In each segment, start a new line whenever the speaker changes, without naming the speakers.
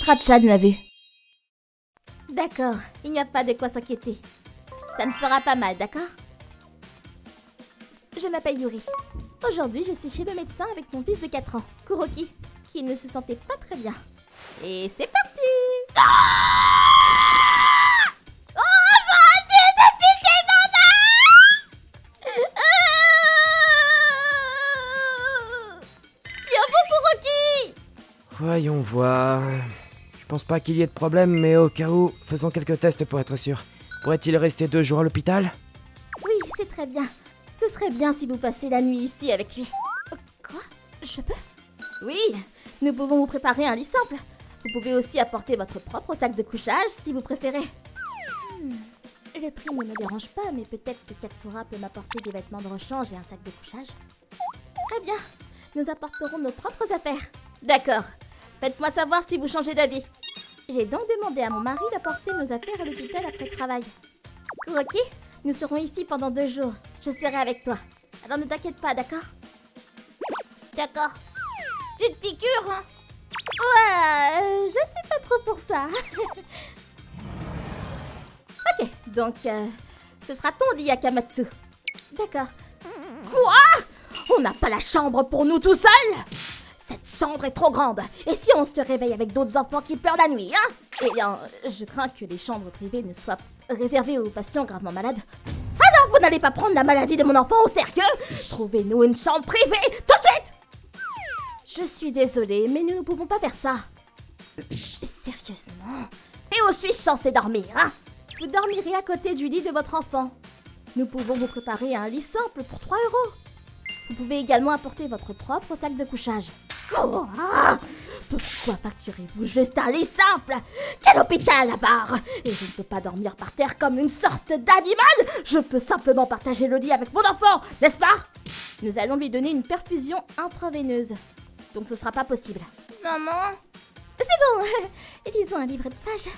Ratchan l'a vu. D'accord, il n'y a pas de quoi s'inquiéter. Ça me fera pas mal, d'accord? Je m'appelle Yuri. Aujourd'hui, je suis chez le médecin avec mon fils de 4 ans, Kuroki, qui ne se sentait pas très bien. Et c'est parti! Oh mon Dieu, ce fils d'éventail! Tiens bon, Kuroki!
Voyons voir. Je pense pas qu'il y ait de problème, mais au cas où, faisons quelques tests pour être sûr. Pourrait-il rester 2 jours à l'hôpital?
Oui, c'est très bien. Ce serait bien si vous passez la nuit ici avec lui. Quoi? Je peux? Oui, nous pouvons vous préparer un lit simple. Vous pouvez aussi apporter votre propre sac de couchage si vous préférez. Le prix ne me dérange pas, mais peut-être que Katsura peut m'apporter des vêtements de rechange et un sac de couchage. Très bien, nous apporterons nos propres affaires. D'accord, faites-moi savoir si vous changez d'avis. J'ai donc demandé à mon mari d'apporter nos affaires à l'hôpital après le travail. Kuroki, nous serons ici pendant 2 jours. Je serai avec toi. Alors ne t'inquiète pas, d'accord? D'accord. Petite piqûre, hein? Ouais, je sais pas trop pour ça. Ok, donc ce sera ton lit, Akamatsu. D'accord. Quoi? On n'a pas la chambre pour nous tout seuls? Cette chambre est trop grande. Et si on se réveille avec d'autres enfants qui pleurent la nuit, hein? Eh bien, je crains que les chambres privées ne soient réservées aux patients gravement malades. Alors, vous n'allez pas prendre la maladie de mon enfant au sérieux? Trouvez-nous une chambre privée, tout de suite! Je suis désolée, mais nous ne pouvons pas faire ça. Sérieusement? Et où suis-je censée dormir, hein? Vous dormirez à côté du lit de votre enfant. Nous pouvons vous préparer un lit simple pour 3 €. Vous pouvez également apporter votre propre sac de couchage. Quoi? Pourquoi facturez-vous juste un lit simple? Quel hôpital à part? Et je ne peux pas dormir par terre comme une sorte d'animal. Je peux simplement partager le lit avec mon enfant, n'est-ce pas? Nous allons lui donner une perfusion intraveineuse. Donc ce sera pas possible. Maman? C'est bon, lisons un livre de pages.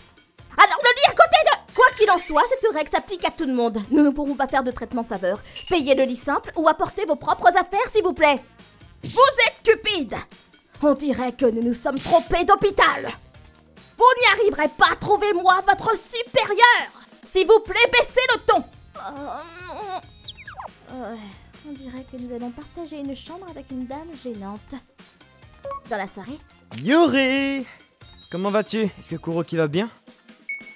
Alors le lit à côté de... Quoi qu'il en soit, cette règle s'applique à tout le monde. Nous ne pourrons pas faire de traitement faveur. Payez le lit simple ou apportez vos propres affaires, s'il vous plaît. Vous êtes cupide! On dirait que nous nous sommes trompés d'hôpital. Vous n'y arriverez pas, trouvez-moi votre supérieur. S'il vous plaît, baissez le ton. On dirait que nous allons partager une chambre avec une dame gênante. Dans la soirée?
Yuri! Comment vas-tu? Est-ce que Kuroki va bien?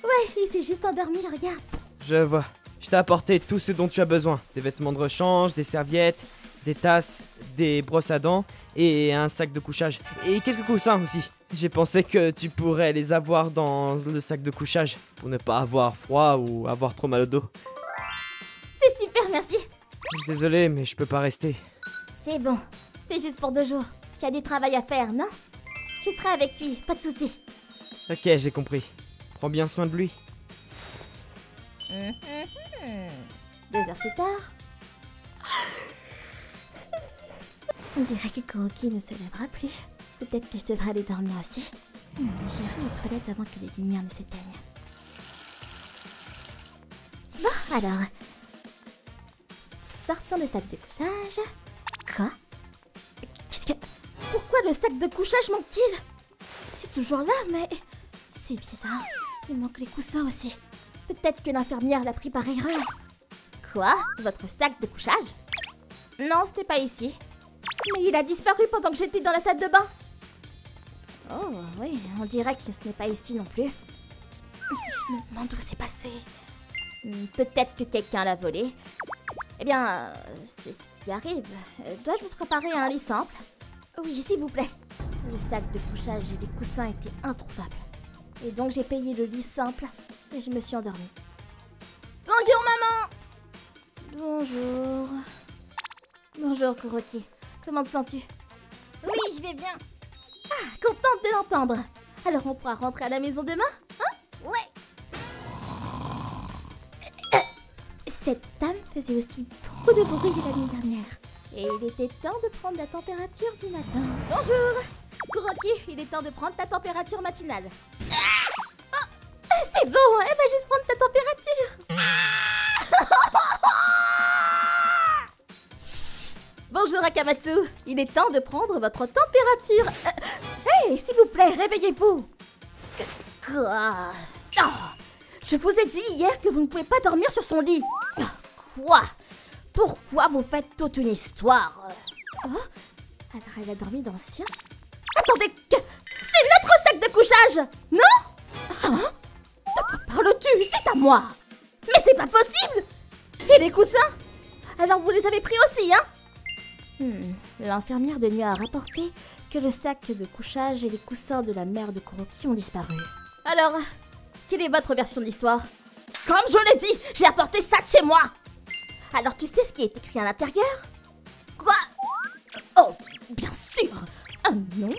Ouais, il s'est juste endormi, regarde.
Je vois. Je t'ai apporté tout ce dont tu as besoin. Des vêtements de rechange, des serviettes, des tasses, des brosses à dents et un sac de couchage. Et quelques coussins aussi. J'ai pensé que tu pourrais les avoir dans le sac de couchage pour ne pas avoir froid ou avoir trop mal au dos.
C'est super, merci.
Désolé, mais je peux pas rester.
C'est bon, c'est juste pour 2 jours. Tu as du travail à faire, non? Je serai avec lui, pas de soucis.
Ok, j'ai compris. Prends bien soin de lui.
2 heures plus tard... On dirait que Kuroki ne se lèvera plus. Peut-être que je devrais aller dormir aussi. J'irai aux toilettes avant que les lumières ne s'éteignent. Bon, alors... Sortons le sac de couchage. Quoi? Qu'est-ce que... Pourquoi le sac de couchage manque-t-il? C'est toujours là, mais... C'est bizarre. Il manque les coussins aussi. Peut-être que l'infirmière l'a pris par erreur. Quoi? Votre sac de couchage? Non, c'était pas ici. Mais il a disparu pendant que j'étais dans la salle de bain. Oh, oui, on dirait que ce n'est pas ici non plus. Je me demande où c'est passé. Peut-être que quelqu'un l'a volé. Eh bien, c'est ce qui arrive. Dois-je vous préparer un lit simple? Oui, s'il vous plaît. Le sac de couchage et les coussins étaient introuvables. Et donc j'ai payé le lit simple et je me suis endormie. Bonjour maman! Bonjour. Bonjour Kuroki. Comment te sens-tu? Oui, je vais bien. Ah, contente de l'entendre. Alors on pourra rentrer à la maison demain, hein? Ouais. Cette dame faisait aussi beaucoup de bruit la nuit dernière. Et il était temps de prendre la température du matin. Bonjour! Kuroki, il est temps de prendre ta température matinale. Oh, c'est bon, elle va juste prendre ta température. Bonjour Akamatsu, il est temps de prendre votre température. Hey, s'il vous plaît, réveillez-vous. Quoi? Je vous ai dit hier que vous ne pouvez pas dormir sur son lit. Quoi? Pourquoi vous faites toute une histoire? Alors elle a dormi dans le sien? Attendez, c'est notre sac de couchage, non? Hein? De quoi parles-tu? C'est à moi. Mais c'est pas possible. Et les coussins? Alors vous les avez pris aussi, hein? L'infirmière de nuit a rapporté que le sac de couchage et les coussins de la mère de Kuroki ont disparu. Alors, quelle est votre version de l'histoire? Comme je l'ai dit, j'ai apporté ça de chez moi. Alors tu sais ce qui est écrit à l'intérieur? Quoi? Oh, bien sûr. Un nom?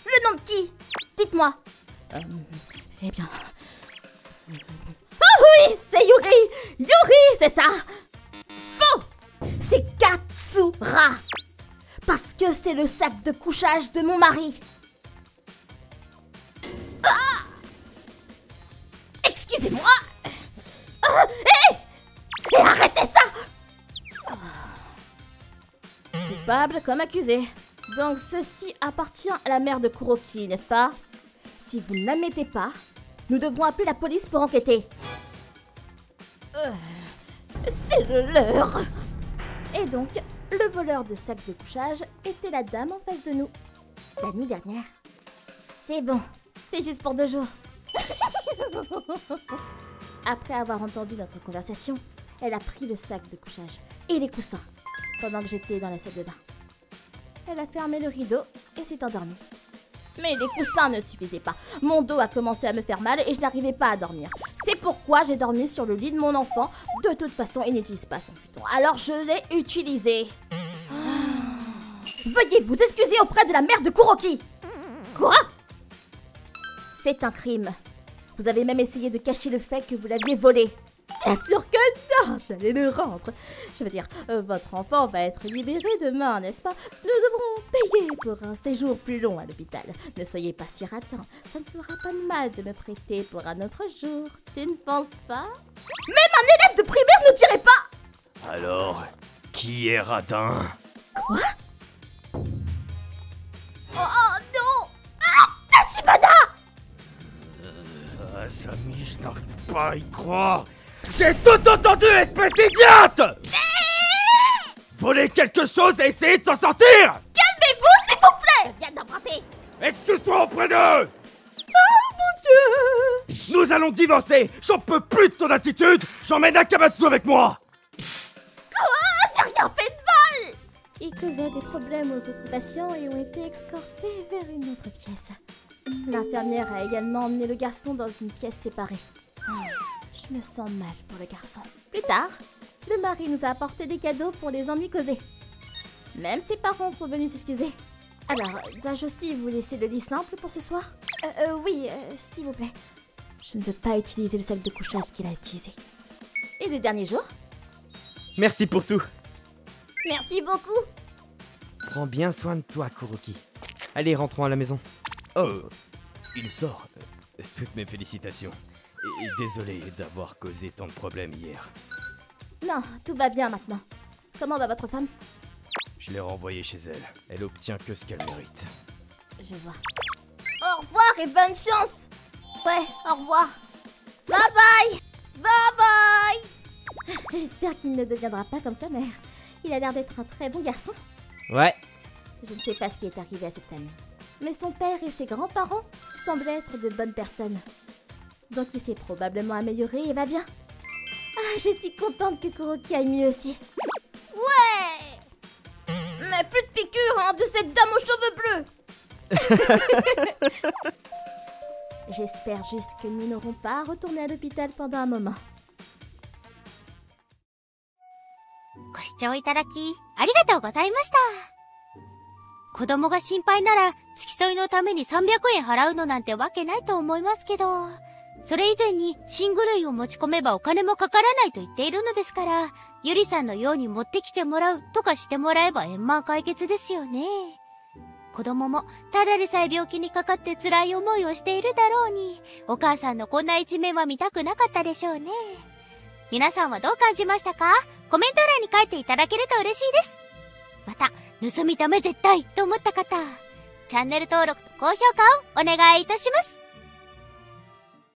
Le nom de qui? Dites-moi. Eh bien... Oh oui, c'est Yuri! Yuri, c'est ça! Faux! C'est Katsura! Parce que c'est le sac de couchage de mon mari. Ah! Excusez-moi! Et arrêtez ça! Coupable comme accusé. Donc ceci appartient à la mère de Kuroki, n'est-ce pas? Si vous ne la mettez pas, nous devrons appeler la police pour enquêter. C'est le leur. Et donc, le voleur de sac de couchage était la dame en face de nous. La nuit dernière. C'est bon, c'est juste pour 2 jours. Après avoir entendu notre conversation, elle a pris le sac de couchage et les coussins pendant que j'étais dans la salle de bain. Elle a fermé le rideau et s'est endormie. Mais les coussins ne suffisaient pas. Mon dos a commencé à me faire mal et je n'arrivais pas à dormir. C'est pourquoi j'ai dormi sur le lit de mon enfant. De toute façon, il n'utilise pas son futon. Alors je l'ai utilisé. Veuillez vous excuser auprès de la mère de Kuroki. Quoi? C'est un crime. Vous avez même essayé de cacher le fait que vous l'aviez volé. Bien sûr que non, j'allais le rendre. Je veux dire, votre enfant va être libéré demain, n'est-ce pas? Nous devrons payer pour un séjour plus long à l'hôpital. Ne soyez pas si ratin, ça ne fera pas de mal de me prêter pour un autre jour. Tu ne penses pas? Même un élève de primaire ne dirait pas!
Alors, qui est radin?
Quoi? Oh non! Ah, Tachibana!
Asami, je n'arrive pas à y croire. J'ai tout entendu, espèce d'idiote! Voler quelque chose et essayer de s'en sortir!
Calmez-vous, s'il vous plaît! Viens d'emprunter!
Excuse-toi auprès d'eux!
Oh mon Dieu!
Nous allons divorcer! J'en peux plus de ton attitude! J'emmène Akamatsu avec moi!
Quoi? J'ai rien fait de mal! Ils causaient des problèmes aux autres patients et ont été escortés vers une autre pièce. L'infirmière a également emmené le garçon dans une pièce séparée. Je me sens mal pour le garçon. Plus tard, le mari nous a apporté des cadeaux pour les ennuis causés. Même ses parents sont venus s'excuser. Alors, dois-je aussi vous laisser le lit simple pour ce soir? Oui, s'il vous plaît. Je ne veux pas utiliser le sac de couchage qu'il a utilisé. Et le dernier jour?
Merci pour tout.
Merci beaucoup.
Prends bien soin de toi, Kuroki. Allez, rentrons à la maison.
Oh, il sort. Toutes mes félicitations. Et désolé d'avoir causé tant de problèmes hier.
Non, tout va bien maintenant. Comment va votre femme?
Je l'ai renvoyée chez elle. Elle obtient que ce qu'elle mérite.
Je vois. Au revoir et bonne chance. Ouais, au revoir. Bye bye. Bye bye. J'espère qu'il ne deviendra pas comme sa mère. Il a l'air d'être un très bon garçon.
Ouais.
Je ne sais pas ce qui est arrivé à cette famille. Mais son père et ses grands-parents semblaient être de bonnes personnes. Donc il s'est probablement amélioré et va bien. Ah, je suis contente que Kuroki aille mieux aussi. Ouais! Mais plus de piqûres, hein, de cette dame aux cheveux bleus. J'espère juste que nous n'aurons pas à retourner à l'hôpital pendant un moment.
ご視聴いただきありがとうございました。子供が心配なら付き添いのために300円払うのなんてわけないと思いますけど、それ以前に寝具類を持ち込めばお金もかからないと言っているのですから、ゆりさんのように持ってきてもらうとかしてもらえば円満解決ですよね。子供もただでさえ病気にかかって辛い思いをしているだろうに、お母さんのこんな一面は見たくなかったでしょうね。皆さんはどう感じましたか？コメント欄に書いていただけると嬉しいです。また、盗みため絶対と思った方、チャンネル登録と高評価をお願いいたします。